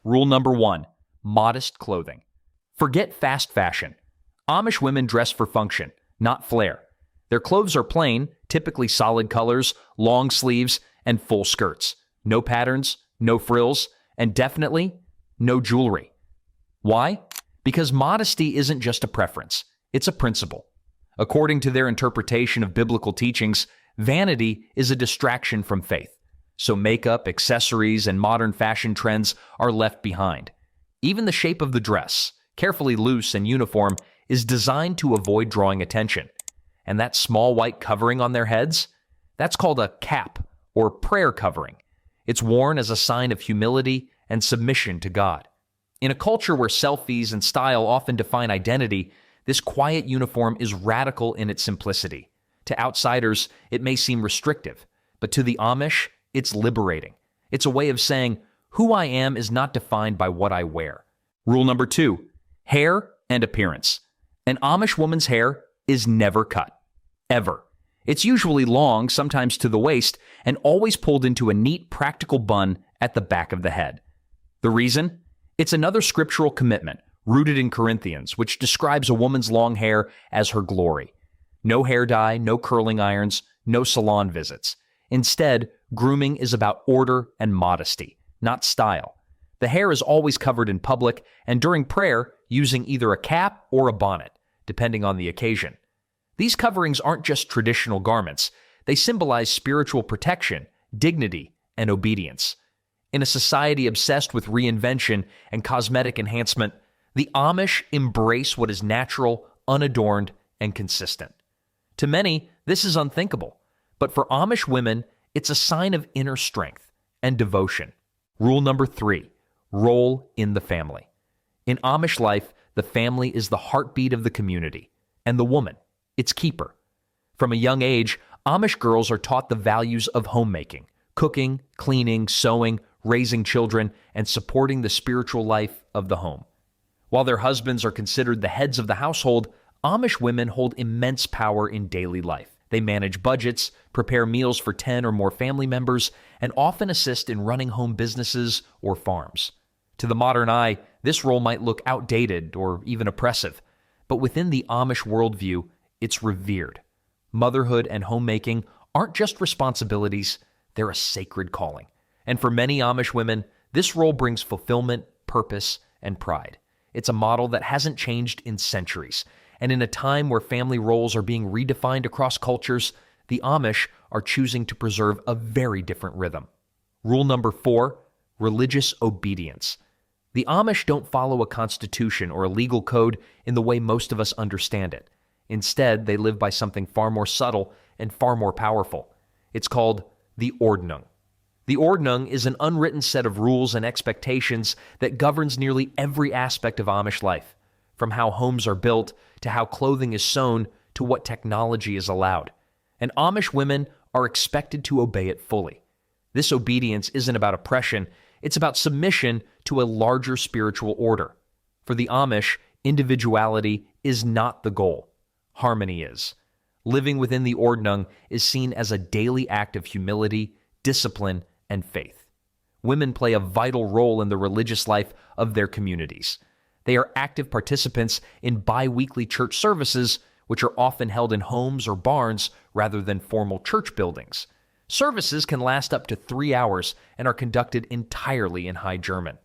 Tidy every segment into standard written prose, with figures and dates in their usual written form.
Rule number 1, modest clothing. Forget fast fashion. Amish women dress for function, not flair. Their clothes are plain, typically solid colors, long sleeves, and full skirts. No patterns, no frills, and definitely no jewelry. Why? Because modesty isn't just a preference, it's a principle. According to their interpretation of biblical teachings, vanity is a distraction from faith. So makeup, accessories, and modern fashion trends are left behind. Even the shape of the dress, carefully loose and uniform, is designed to avoid drawing attention. And that small white covering on their heads? That's called a cap, or prayer covering. It's worn as a sign of humility and submission to God. In a culture where selfies and style often define identity, this quiet uniform is radical in its simplicity. To outsiders, it may seem restrictive, but to the Amish, it's liberating. It's a way of saying, who I am is not defined by what I wear. Rule number 2, hair and appearance. An Amish woman's hair is never cut. Ever. It's usually long, sometimes to the waist, and always pulled into a neat, practical bun at the back of the head. The reason? It's another scriptural commitment, rooted in Corinthians, which describes a woman's long hair as her glory. No hair dye, no curling irons, no salon visits. Instead, grooming is about order and modesty, not style. The hair is always covered in public, and during prayer, using either a cap or a bonnet, depending on the occasion. These coverings aren't just traditional garments. They symbolize spiritual protection, dignity, and obedience. In a society obsessed with reinvention and cosmetic enhancement, the Amish embrace what is natural, unadorned, and consistent. To many, this is unthinkable, but for Amish women, it's a sign of inner strength and devotion. Rule number 3, role in the family. In Amish life, the family is the heartbeat of the community, and the woman, its keeper. From a young age, Amish girls are taught the values of homemaking, cooking, cleaning, sewing, raising children, and supporting the spiritual life of the home. While their husbands are considered the heads of the household, Amish women hold immense power in daily life. They manage budgets, prepare meals for 10 or more family members, and often assist in running home businesses or farms. To the modern eye, this role might look outdated or even oppressive, but within the Amish worldview, it's revered. Motherhood and homemaking aren't just responsibilities, they're a sacred calling. And for many Amish women, this role brings fulfillment, purpose, and pride. It's a model that hasn't changed in centuries. And in a time where family roles are being redefined across cultures, the Amish are choosing to preserve a very different rhythm. Rule number 4, religious obedience. The Amish don't follow a constitution or a legal code in the way most of us understand it. Instead, they live by something far more subtle and far more powerful. It's called the Ordnung. The Ordnung is an unwritten set of rules and expectations that governs nearly every aspect of Amish life, from how homes are built to how clothing is sewn to what technology is allowed. And Amish women are expected to obey it fully. This obedience isn't about oppression, it's about submission to a larger spiritual order. For the Amish, individuality is not the goal. Harmony is. Living within the Ordnung is seen as a daily act of humility, discipline, and faith. Women play a vital role in the religious life of their communities. They are active participants in bi-weekly church services, which are often held in homes or barns rather than formal church buildings. Services can last up to 3 hours and are conducted entirely in High German.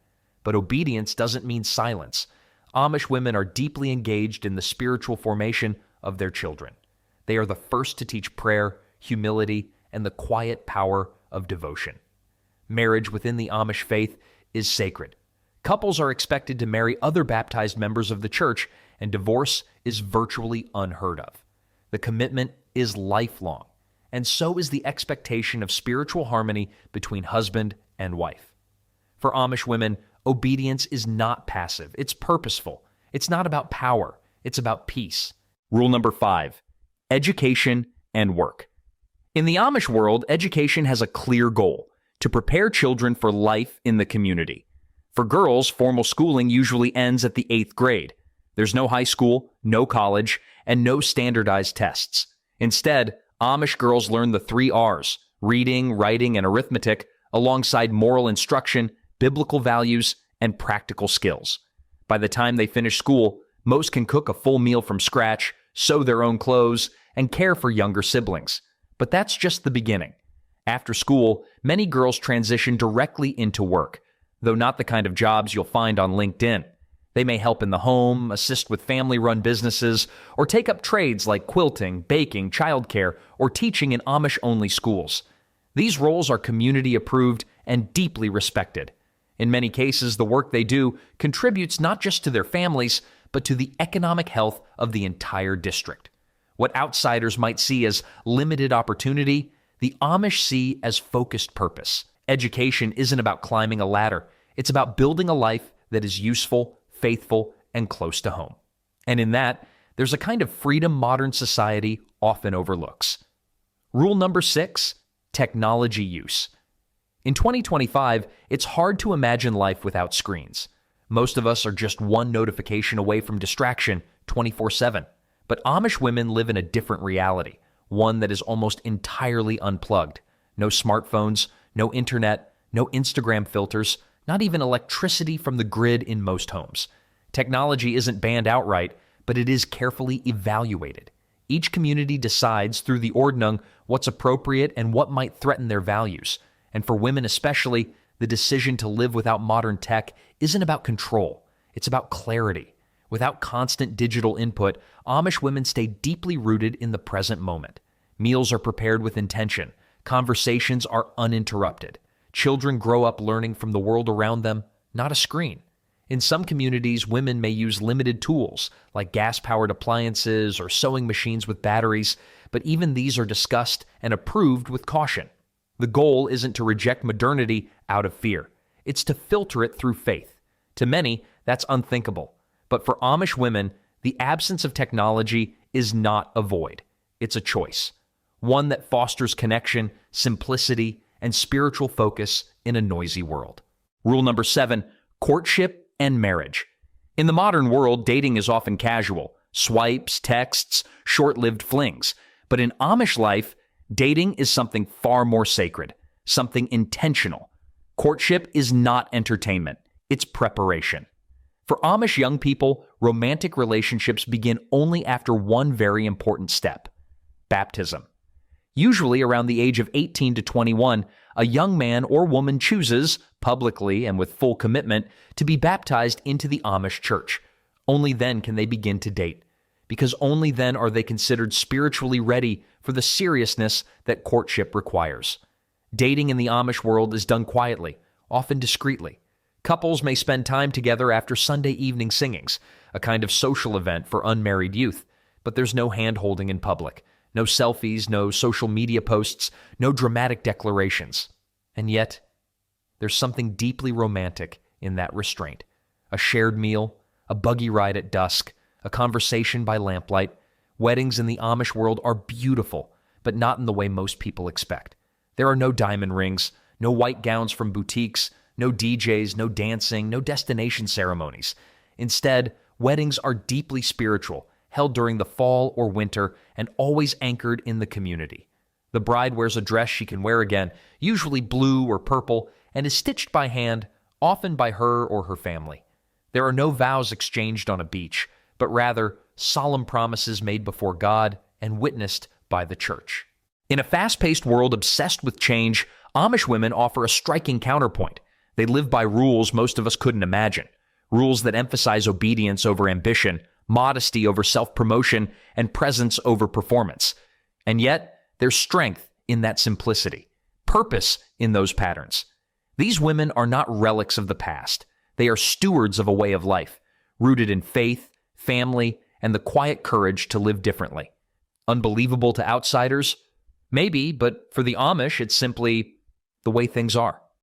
But obedience doesn't mean silence. Amish women are deeply engaged in the spiritual formation of their children. They are the first to teach prayer, humility, and the quiet power of devotion. Marriage within the Amish faith is sacred. Couples are expected to marry other baptized members of the church, and divorce is virtually unheard of. The commitment is lifelong, and so is the expectation of spiritual harmony between husband and wife. For Amish women, obedience is not passive, it's purposeful. It's not about power, it's about peace. Rule number 5, education and work. In the Amish world, education has a clear goal: to prepare children for life in the community. For girls, formal schooling usually ends at the 8th grade. There's no high school, no college, and no standardized tests. Instead, Amish girls learn the 3 R's, reading, writing, and arithmetic, alongside moral instruction, biblical values, and practical skills. By the time they finish school, most can cook a full meal from scratch, sew their own clothes, and care for younger siblings. But that's just the beginning. After school, many girls transition directly into work, though not the kind of jobs you'll find on LinkedIn. They may help in the home, assist with family-run businesses, or take up trades like quilting, baking, childcare, or teaching in Amish-only schools. These roles are community-approved and deeply respected. In many cases, the work they do contributes not just to their families, but to the economic health of the entire district. What outsiders might see as limited opportunity, the Amish see as focused purpose. Education isn't about climbing a ladder. It's about building a life that is useful, faithful, and close to home. And in that, there's a kind of freedom modern society often overlooks. Rule number 6, technology use. In 2025, it's hard to imagine life without screens. Most of us are just one notification away from distraction 24/7. But Amish women live in a different reality, one that is almost entirely unplugged. No smartphones, no internet, no Instagram filters, not even electricity from the grid in most homes. Technology isn't banned outright, but it is carefully evaluated. Each community decides through the Ordnung what's appropriate and what might threaten their values. And for women especially, the decision to live without modern tech isn't about control. It's about clarity. Without constant digital input, Amish women stay deeply rooted in the present moment. Meals are prepared with intention. Conversations are uninterrupted. Children grow up learning from the world around them, not a screen. In some communities, women may use limited tools, like gas-powered appliances or sewing machines with batteries, but even these are discussed and approved with caution. The goal isn't to reject modernity out of fear. It's to filter it through faith. To many, that's unthinkable. But for Amish women, the absence of technology is not a void. It's a choice. One that fosters connection, simplicity, and spiritual focus in a noisy world. Rule number 7, courtship and marriage. In the modern world, dating is often casual. Swipes, texts, short-lived flings. But in Amish life, dating is something far more sacred, something intentional. Courtship is not entertainment. It's preparation. For Amish young people, romantic relationships begin only after one very important step: baptism. Usually around the age of 18 to 21, a young man or woman chooses, publicly and with full commitment, to be baptized into the Amish church. Only then can they begin to date, because only then are they considered spiritually ready for the seriousness that courtship requires. Dating in the Amish world is done quietly, often discreetly. Couples may spend time together after Sunday evening singings, a kind of social event for unmarried youth, but there's no hand-holding in public, no selfies, no social media posts, no dramatic declarations. And yet, there's something deeply romantic in that restraint. A shared meal, a buggy ride at dusk, a conversation by lamplight. Weddings in the Amish world are beautiful, but not in the way most people expect. There are no diamond rings, no white gowns from boutiques, no DJs, no dancing, no destination ceremonies. Instead, weddings are deeply spiritual, held during the fall or winter, and always anchored in the community. The bride wears a dress she can wear again, usually blue or purple, and is stitched by hand, often by her or her family. There are no vows exchanged on a beach, but rather solemn promises made before God and witnessed by the church. In a fast-paced world obsessed with change, Amish women offer a striking counterpoint. They live by rules most of us couldn't imagine. Rules that emphasize obedience over ambition, modesty over self-promotion, and presence over performance. And yet, there's strength in that simplicity, purpose in those patterns. These women are not relics of the past. They are stewards of a way of life, rooted in faith, family, and the quiet courage to live differently. Unbelievable to outsiders? Maybe, but for the Amish, it's simply the way things are.